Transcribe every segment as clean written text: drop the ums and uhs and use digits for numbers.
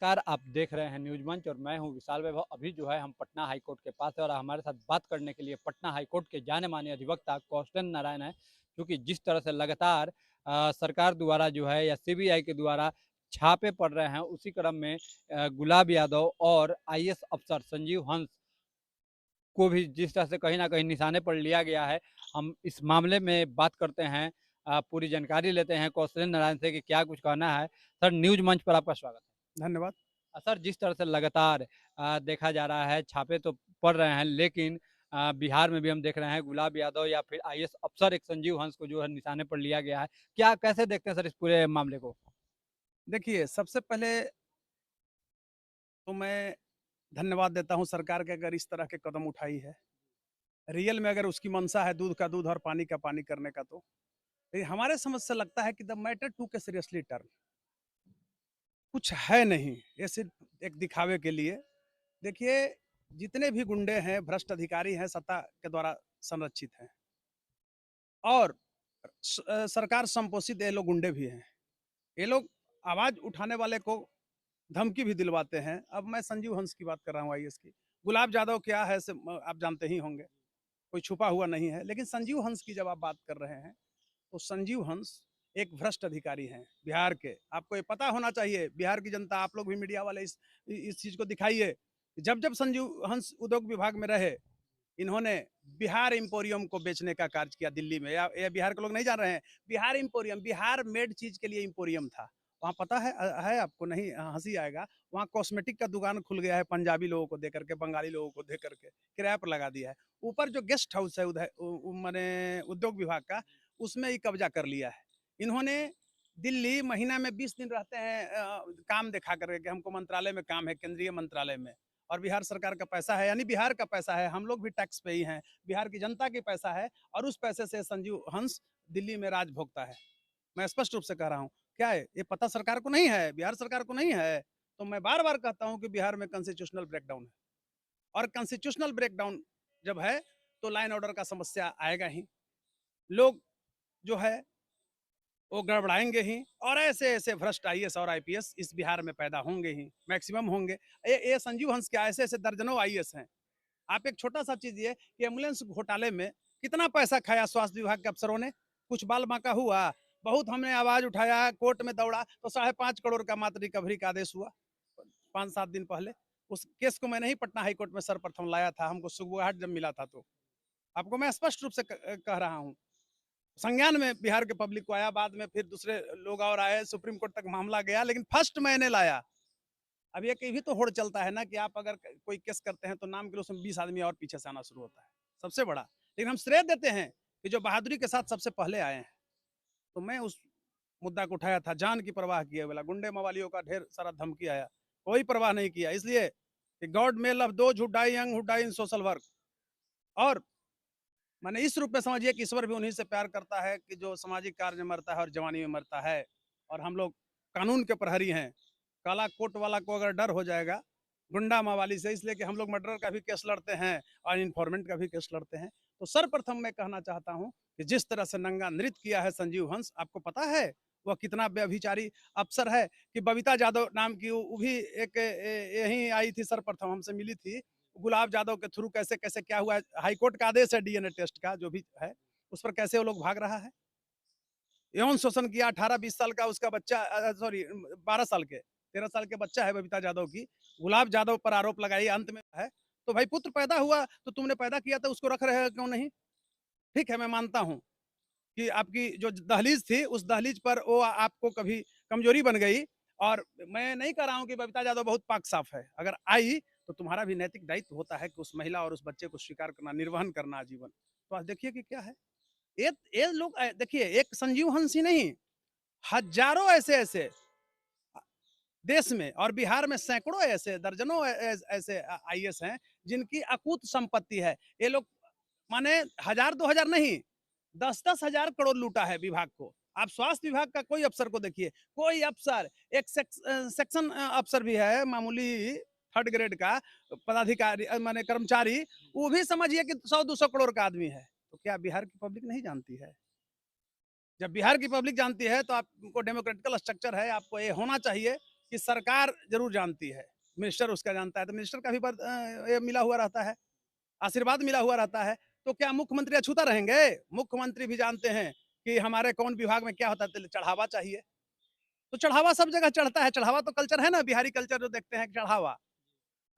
नमस्कार, आप देख रहे हैं न्यूज़ मंच और मैं हूं विशाल वैभव। अभी जो है हम पटना हाई कोर्ट के पास है और हमारे साथ बात करने के लिए पटना हाई कोर्ट के जाने-माने अधिवक्ता कौशलेंद्र नारायण हैं। क्योंकि जिस तरह से लगातार सरकार द्वारा जो है या सीबीआई के द्वारा छापे पड़ रहे हैं, उसी क्रम में गुलाब यादव और आईएएस अफसर संजीव हंस को भी जिस तरह से कहीं न कहीं निशाने पर लिया गया है। हम इस मामले में बात करते हैं, पूरी जानकारी लेते हैं कौशलेंद्र नारायण से कि क्या कुछ कहना है। सर, न्यूज़ मंच पर आपका स्वागत है। धन्यवाद। सर, जिस तरह से लगातार देखा जा रहा है, छापे तो पड़ रहे हैं, लेकिन बिहार में भी हम देख रहे हैं गुलाब यादव या फिर आईएएस अफसर एक संजीव हंस को जो है निशाने पर लिया गया है। क्या कैसे देखते हैं सर इस पूरे मामले को? देखिए, सबसे पहले तो मैं धन्यवाद देता हूँ सरकार के अगर इस तरह के कदम उठाई है। रियल में अगर उसकी मंशा है दूध का दूध और पानी का पानी करने का तो। लेकिन हमारे समझ से लगता है कि द मैटर टूक ए सीरियसली टर्न। कुछ है नहीं, ये सिर्फ एक दिखावे के लिए। देखिए, जितने भी गुंडे हैं, भ्रष्ट अधिकारी हैं, सत्ता के द्वारा संरक्षित हैं और सरकार संपोषित ये लोग गुंडे भी हैं। ये लोग आवाज़ उठाने वाले को धमकी भी दिलवाते हैं। अब मैं संजीव हंस की बात कर रहा हूँ आईएएस की। गुलाब यादव क्या है आप जानते ही होंगे, कोई छुपा हुआ नहीं है। लेकिन संजीव हंस की जब आप बात कर रहे हैं, तो संजीव हंस एक भ्रष्ट अधिकारी हैं बिहार के। आपको ये पता होना चाहिए, बिहार की जनता, आप लोग भी मीडिया वाले इस चीज़ को दिखाइए। जब-जब संजीव हंस उद्योग विभाग में रहे, इन्होंने बिहार एम्पोरियम को बेचने का कार्य किया दिल्ली में। या बिहार के लोग नहीं जान रहे हैं, बिहार एम्पोरियम, बिहार मेड चीज़ के लिए एम्पोरियम था। वहाँ पता है आपको, नहीं हँसी आएगा, वहाँ कॉस्मेटिक का दुकान खुल गया है पंजाबी लोगों को देकर के, बंगाली लोगों को देकर के, किराए पर लगा दिया है। ऊपर जो गेस्ट हाउस है माने उद्योग विभाग का, उसमें ही कब्जा कर लिया है। इन्होंने दिल्ली महीना में 20 दिन रहते हैं, काम दिखा करके कि हमको मंत्रालय में काम है, केंद्रीय मंत्रालय में, और बिहार सरकार का पैसा है, यानी बिहार का पैसा है, हम लोग भी टैक्स पे ही हैं, बिहार की जनता की पैसा है और उस पैसे से संजीव हंस दिल्ली में राज भोगता है। मैं स्पष्ट रूप से कह रहा हूँ, क्या है ये पता सरकार को नहीं है, बिहार सरकार को नहीं है? तो मैं बार-बार कहता हूँ कि बिहार में कॉन्स्टिट्यूशनल ब्रेकडाउन है और कॉन्स्टिट्यूशनल ब्रेकडाउन जब है, तो लॉ एंड ऑर्डर का समस्या आएगा ही। लोग जो है वो गड़बड़ाएँगे ही और ऐसे-ऐसे भ्रष्ट आईएएस और आईपीएस इस बिहार में पैदा होंगे ही, मैक्सिमम होंगे। ये संजीव हंस क्या, ऐसे-ऐसे दर्जनों आईएएस हैं। आप एक छोटा-सा चीज़ ये कि एम्बुलेंस घोटाले में कितना पैसा खाया स्वास्थ्य विभाग के अफसरों ने? कुछ बाल-बांका हुआ? बहुत हमने आवाज़ उठाया, कोर्ट में दौड़ा, तो 5.5 करोड़ का मात्र रिकवरी का आदेश हुआ, 5-7 दिन पहले। उस केस को मैंने ही पटना हाई कोर्ट में सर्वप्रथम लाया था, हमको सुगबुगाहट जब मिला था तो। आपको मैं स्पष्ट रूप से कह रहा हूँ। संज्ञान में बिहार के पब्लिक को आया, बाद में फिर दूसरे लोग और आए, सुप्रीम कोर्ट तक मामला गया, लेकिन फर्स्ट मैंने लाया। अब एक ये भी तो होड़ चलता है ना कि आप अगर कोई केस करते हैं तो नाम के लिए उसमें 20 आदमी और पीछे से आना शुरू होता है, सबसे बड़ा। लेकिन हम श्रेय देते हैं कि जो बहादुरी के साथ सबसे पहले आए हैं। तो मैं उस मुद्दा को उठाया था, जान की परवाह किए बिना। गुंडे मवालियों का ढेर सारा धमकी आया, कोई परवाह नहीं किया, इसलिए कि God may love those who die young, who die in social work. और मैंने इस रूप में समझिए कि ईश्वर भी उन्हीं से प्यार करता है कि जो सामाजिक कार्य में मरता है और जवानी में मरता है। और हम लोग कानून के प्रहरी हैं। काला कोट वाला को अगर डर हो जाएगा गुंडा मवाली से, इसलिए कि हम लोग मर्डर का भी केस लड़ते हैं और इन्फॉर्मेंट का भी केस लड़ते हैं। तो सर्वप्रथम मैं कहना चाहता हूं कि जिस तरह से नंगा नृत्य किया है संजीव हंस, आपको पता है वह कितना व्यभिचारी अफसर है? कि बबीता यादव नाम की वो भी एक यहीं आई थी, सर्वप्रथम हमसे मिली थी। गुलाब यादव के थ्रू कैसे कैसे क्या हुआ, हाई कोर्ट का आदेश है डीएनए टेस्ट का जो भी है, उस पर कैसे वो लोग भाग रहा है। यौन शोषण किया, 18-20 साल का उसका बच्चा, सॉरी 12 साल के, 13 साल के बच्चा है बबीता यादव की। गुलाब यादव पर आरोप लगाई, अंत में है। तो भाई पुत्र पैदा हुआ तो तुमने पैदा किया था, उसको रख रहे हो क्यों नहीं? ठीक है, मैं मानता हूँ कि आपकी जो दहलीज थी, उस दहलीज पर वो आपको कभी कमजोरी बन गई। और मैं नहीं कह रहा हूँ कि बबीता यादव बहुत पाक साफ है। अगर आई तो तुम्हारा भी नैतिक दायित्व होता है कि उस महिला और उस बच्चे को स्वीकार करना, निर्वहन करना आजीवन। तो आज देखिए कि क्या है। ये लोग देखिए, एक संजीव हंस ही नहीं, हजारों ऐसे-ऐसे देश में और बिहार में सैकड़ों ऐसे, दर्जनों ऐसे आईएएस हैं जिनकी अकूत संपत्ति है। ये लोग माने 1000-2000 नहीं, 10-10 हजार करोड़ लूटा है विभाग को। आप स्वास्थ्य विभाग का कोई अफसर को देखिए, कोई अफसर, एक सेक्शन अफसर भी है मामूली, 3rd ग्रेड का पदाधिकारी, माने कर्मचारी, वो भी समझिए कि 100-200 करोड़ का आदमी है। तो क्या बिहार की पब्लिक नहीं जानती है? जब बिहार की पब्लिक जानती है तो आपको डेमोक्रेटिकल स्ट्रक्चर है, आपको ये होना चाहिए कि सरकार जरूर जानती है, मिनिस्टर उसका जानता है, तो मिनिस्टर का भी ये मिला हुआ रहता है, आशीर्वाद मिला हुआ रहता है। तो क्या मुख्यमंत्री अछूता रहेंगे? मुख्यमंत्री भी जानते हैं कि हमारे कौन विभाग में क्या होता है, तो चढ़ावा चाहिए। तो चढ़ावा सब जगह चढ़ता है, चढ़ावा तो कल्चर है ना, बिहारी कल्चर जो देखते हैं चढ़ावा।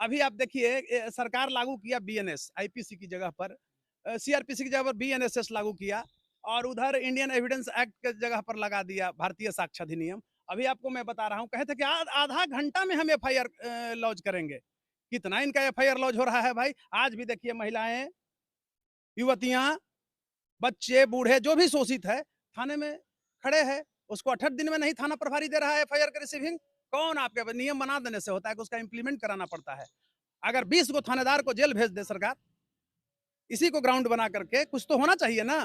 अभी आप देखिए सरकार लागू किया बीएनएस, आईपीसी की जगह पर सीआरपीसी की जगह पर बीएनएसएस लागू किया, और उधर इंडियन एविडेंस एक्ट के जगह पर लगा दिया भारतीय साक्ष्य अधिनियम। अभी आपको मैं बता रहा हूँ, कहे थे कि आधा घंटा में हम एफआईआर लॉन्च करेंगे। कितना इनका एफआईआर लॉन्च हो रहा है भाई। आज भी देखिए महिलाएं, युवतियां, बच्चे, बूढ़े जो भी शोषित है थाने में खड़े हैं, उसको 68 दिन में नहीं थाना प्रभारी दे रहा है एफआईआर का रिसीविंग। कौन? आपके नियम बना देने से होता है कि उसका इंप्लीमेंट कराना पड़ता है। अगर 20 को थानेदार को जेल भेज दे सरकार, इसी को ग्राउंड बना करके, कुछ तो होना चाहिए ना।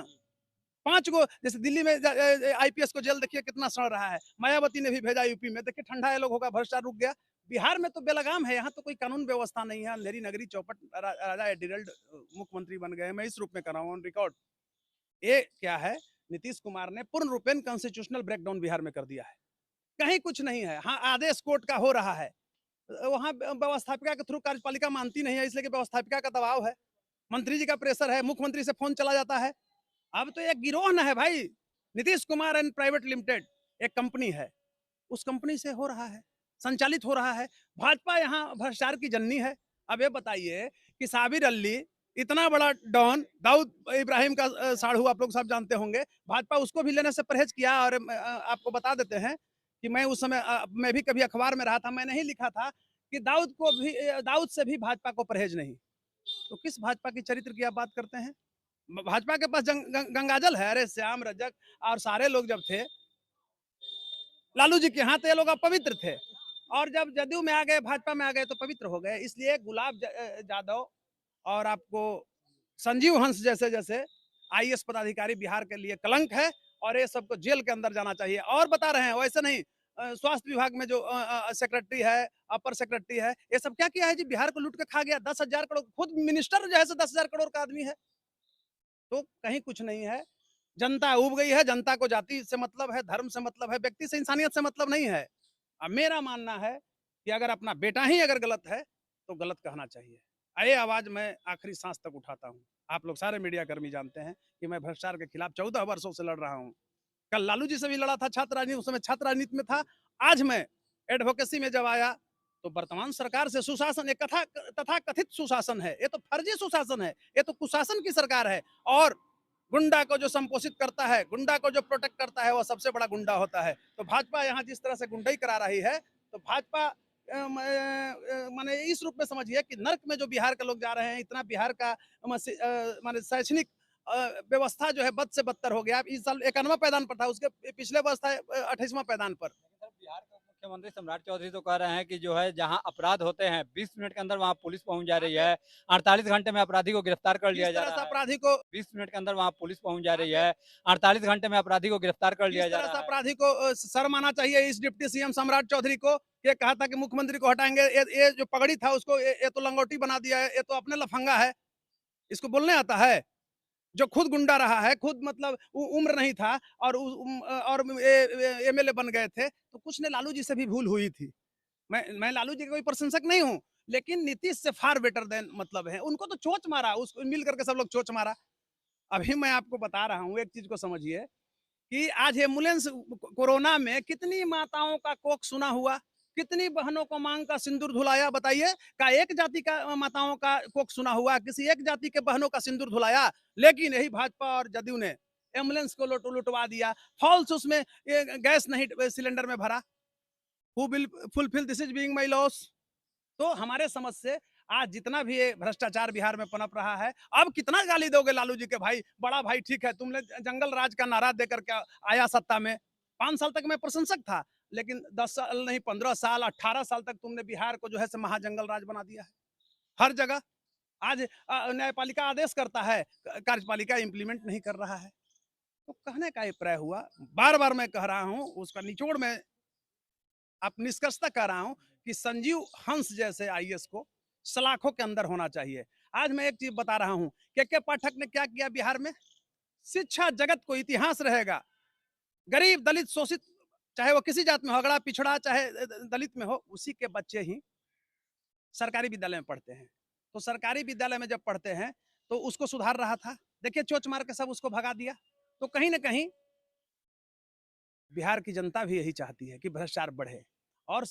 5 को, जैसे दिल्ली में आईपीएस को जेल देखिए कितना सड़ रहा है, मायावती ने भी भेजा यूपी में, देखिए ठंडा है लोग होगा, भ्रष्टाचार रुक गया। बिहार में तो बेलगाम है, यहाँ तो कोई कानून व्यवस्था नहीं है, अंधेरी नगरी चौपट, राजा एडिरल्ड मुख्यमंत्री बन गए। मैं इस रूप में कर रहा हूँ ऑन रिकॉर्ड। ये क्या है, नीतीश कुमार ने पूर्ण रूपेण कॉन्स्टिट्यूशनल ब्रेकडाउन बिहार में कर दिया है। कहीं कुछ नहीं है। हाँ, आदेश कोर्ट का हो रहा है, वहां व्यवस्थापिका के थ्रू कार्यपालिका मानती नहीं है, इसलिए कि व्यवस्थापिका का दबाव है, मंत्री जी का प्रेशर है, मुख्यमंत्री से फोन चला जाता है। अब तो एक गिरोह न है भाई, Nitish Kumar and private limited एक कंपनी है, उस कंपनी से हो रहा है, संचालित हो रहा है। भाजपा यहाँ भ्रष्टाचार की जननी है। अब ये बताइए कि साबिर अली, इतना बड़ा डॉन, दाऊद इब्राहिम का साढ़ू, आप लोग सब जानते होंगे, भाजपा उसको भी लेने से परहेज किया। और आपको बता देते हैं कि मैं उस समय मैं भी कभी अखबार में रहा था, मैंने ही लिखा था कि दाऊद से भी भाजपा को परहेज नहीं। तो किस भाजपा की चरित्र की आप बात करते हैं? भाजपा के पास गंगाजल है। अरे श्याम रजक और सारे लोग जब थे लालू जी के यहाँ, तो ये लोग अपवित्र थे, और जब जदयू में आ गए, भाजपा में आ गए, तो पवित्र हो गए। इसलिए गुलाब यादव और आपको संजीव हंस जैसे जैसे आईएएस पदाधिकारी बिहार के लिए कलंक है, और ये सबको जेल के अंदर जाना चाहिए। और बता रहे हैं वैसे नहीं, स्वास्थ्य विभाग में जो सेक्रेटरी है, अपर सेक्रेटरी है, ये सब क्या किया है जी? बिहार को लूट के खा गया 10,000 करोड़। खुद मिनिस्टर जो है 10,000 करोड़ का आदमी है। तो कहीं कुछ नहीं है। जनता उब गई है, जनता को जाति से मतलब है, धर्म से मतलब है, व्यक्ति से, इंसानियत से मतलब नहीं है। अब मेरा मानना है कि अगर अपना बेटा ही अगर गलत है तो गलत कहना चाहिए। ये आवाज मैं आखिरी सांस तक उठाता हूँ। आप लोग सारे मीडिया कर्मी जानते हैं कि मैं भ्रष्टाचार के खिलाफ 14 वर्षों से लड़ रहा हूँ। कल लालू जी से भी लड़ा था, छात्र राजनीति, उस समय छात्र राजनीति में था। आज मैं एडवोकेसी में जब आया, तो वर्तमान सरकार से सुशासन, एक तथा कथित सुशासन है, ये तो फर्जी सुशासन है, ये तो कुशासन की सरकार है। और गुंडा को जो संपोषित करता है, गुंडा को जो प्रोटेक्ट करता है, वो सबसे बड़ा गुंडा होता है। तो भाजपा यहाँ जिस तरह से गुंडाई करा रही है, तो भाजपा माने इस रूप में समझिए कि नर्क में जो बिहार के लोग जा रहे हैं, इतना बिहार का माने शैक्षणिक व्यवस्था जो है बद से बदतर हो गया। इस साल 91वां पैदान पर था, उसके पिछले वर्ष था 28वां पैदान पर। बिहार के मुख्यमंत्री सम्राट चौधरी तो कह रहे हैं कि जो है जहां अपराध होते हैं 20 मिनट के अंदर वहां पुलिस पहुंच जा रही है, 48 घंटे में अपराधी को गिरफ्तार कर लिया जा रहा है। अपराधी को 20 मिनट के अंदर वहां पुलिस पहुंच जा रही है, 48 घंटे में अपराधी को गिरफ्तार कर लिया जा रहा है। अपराधी को सर माना चाहिए इस डिप्टी सीएम सम्राट चौधरी को। ये कहा था कि मुख्यमंत्री को हटाएंगे, ये जो पगड़ी था उसको ये तो लंगोटी बना दिया है, ये तो अपने लफंगा है, इसको बोलने आता है। जो खुद गुंडा रहा है, खुद मतलब उम्र नहीं था, और एमएलए बन गए थे, तो कुछ ने लालू जी से भी भूल हुई थी। मैं लालू जी का कोई प्रशंसक नहीं हूं, लेकिन नीतीश से फार बेटर देन मतलब है। उनको तो चोच मारा, उसको मिल करके सब लोग चोच मारा। अभी मैं आपको बता रहा हूं, एक चीज को समझिए कि आज एम्बुलेंस कोरोना में कितनी माताओं का कोख सुना हुआ, कितनी बहनों को मांग का सिंदूर धुलाया, बताइए। का एक जाति का माताओं का कोख सुना हुआ, किसी एक जाति के बहनों का सिंदूर धुलाया? लेकिन यही भाजपा और जदयू ने एम्बुलेंस को लुटवा दिया। फॉल्स उसमें गैस नहीं सिलेंडर में भरा। Who will fulfil this is being my loss. तो हमारे समझ से आज जितना भी ये भ्रष्टाचार बिहार में पनप रहा है, अब कितना गाली दोगे लालू जी के? भाई बड़ा भाई ठीक है, तुमने जंगल राज का नारा देकर के आया सत्ता में, 5 साल तक मैं प्रशंसक था, लेकिन 10 साल नहीं, 15 साल, 18 साल तक तुमने बिहार को जो है महाजंगल राज बना दिया है हर जगह। आज न्यायपालिका आदेश करता है, कार्यपालिका इंप्लीमेंट नहीं कर रहा है। तो कहने का अभिप्राय हुआ, बार बार मैं कह रहा हूं, उसका निचोड़ में आप निष्कर्षता कह रहा हूं कि संजीव हंस जैसे आईएएस को सलाखों के अंदर होना चाहिए। आज मैं एक चीज बता रहा हूं, के पाठक ने क्या किया बिहार में? शिक्षा जगत को इतिहास रहेगा। गरीब, दलित, शोषित, चाहे वो किसी जात में हो, अगड़ा पिछड़ा चाहे दलित में हो, उसी के बच्चे ही सरकारी विद्यालय में पढ़ते हैं। तो सरकारी विद्यालय में जब पढ़ते हैं तो उसको सुधार रहा था, देखिए चोच मार के सब उसको भगा दिया। तो कहीं ना कहीं बिहार की जनता भी यही चाहती है कि भ्रष्टाचार बढ़े। और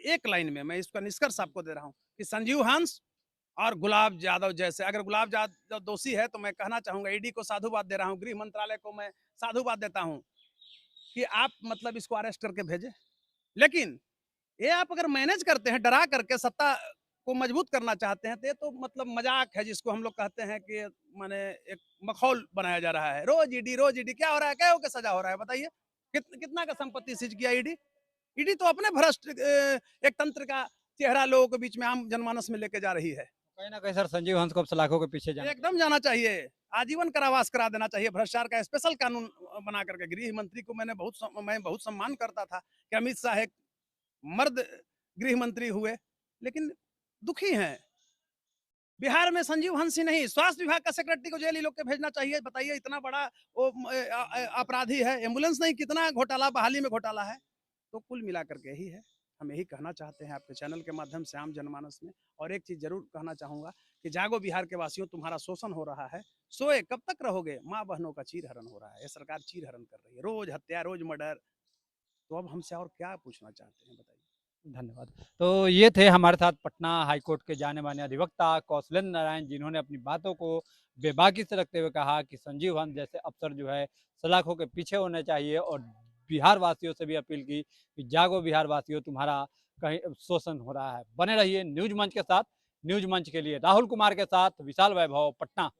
एक लाइन में मैं इसका निष्कर्ष आपको दे रहा हूं कि संजीव हंस और गुलाब यादव जैसे, अगर गुलाब यादव दोषी है तो मैं कहना चाहूंगा, ईडी को साधुवाद दे रहा हूं, गृह मंत्रालय को मैं साधुवाद देता हूं कि आप मतलब इसको अरेस्ट करके भेजें। लेकिन ये आप अगर मैनेज करते हैं, डरा करके सत्ता को मजबूत करना चाहते हैं, तो ये तो मतलब मजाक है, जिसको हम लोग कहते हैं कि माने एक मखौल बनाया जा रहा है। रोज ईडी क्या हो रहा है, क्या हो के सजा हो रहा है बताइए। कितना का संपत्ति सीज किया ईडी। ईडी तो अपने भ्रष्ट एक तंत्र का चेहरा लोगों के बीच में आम जनमानस में लेके जा रही है। कहीं ना कहीं सर संजीव हंस को अब सलाखों के पीछे जाना एकदम जाना चाहिए, आजीवन कारावास करा देना चाहिए, भ्रष्टाचार का स्पेशल कानून बना करके। गृह मंत्री को मैं बहुत सम्मान करता था कि अमित शाह एक मर्द गृह मंत्री हुए, लेकिन दुखी हैं। बिहार में संजीव हंस ही नहीं, स्वास्थ्य विभाग का सेक्रेटरी को जेल ही लोग के भेजना चाहिए। बताइए, इतना बड़ा वो अपराधी है, एम्बुलेंस नहीं, कितना घोटाला, बहाली में घोटाला है। तो कुल मिलाकर के यही है, हम यही कहना चाहते हैं आपके चैनल के माध्यम से आम जनमानस में। और एक चीज जरूर कहना चाहूंगा कि जागो बिहार के वासियों, तुम्हारा शोषण हो रहा है, सोए कब तक रहोगे। माँ बहनों का चीर हरण हो रहा है, ये सरकार चीर हरण कर रही है, रोज हत्या, रोज मर्डर। तो अब हमसे और क्या पूछना चाहते हैं बताइए। धन्यवाद। तो ये थे हमारे साथ पटना हाईकोर्ट के जाने माने अधिवक्ता कौशलेंद्र नारायण, जिन्होंने अपनी बातों को बेबाकी से रखते हुए कहा कि संजीव हंस जैसे अफसर जो है सलाखों के पीछे होने चाहिए, और बिहार वासियों से भी अपील की कि जागो बिहार वासियों, तुम्हारा कहीं शोषण हो रहा है। बने रहिए न्यूज मंच के साथ। न्यूज मंच के लिए राहुल कुमार के साथ विशाल वैभव, पटना।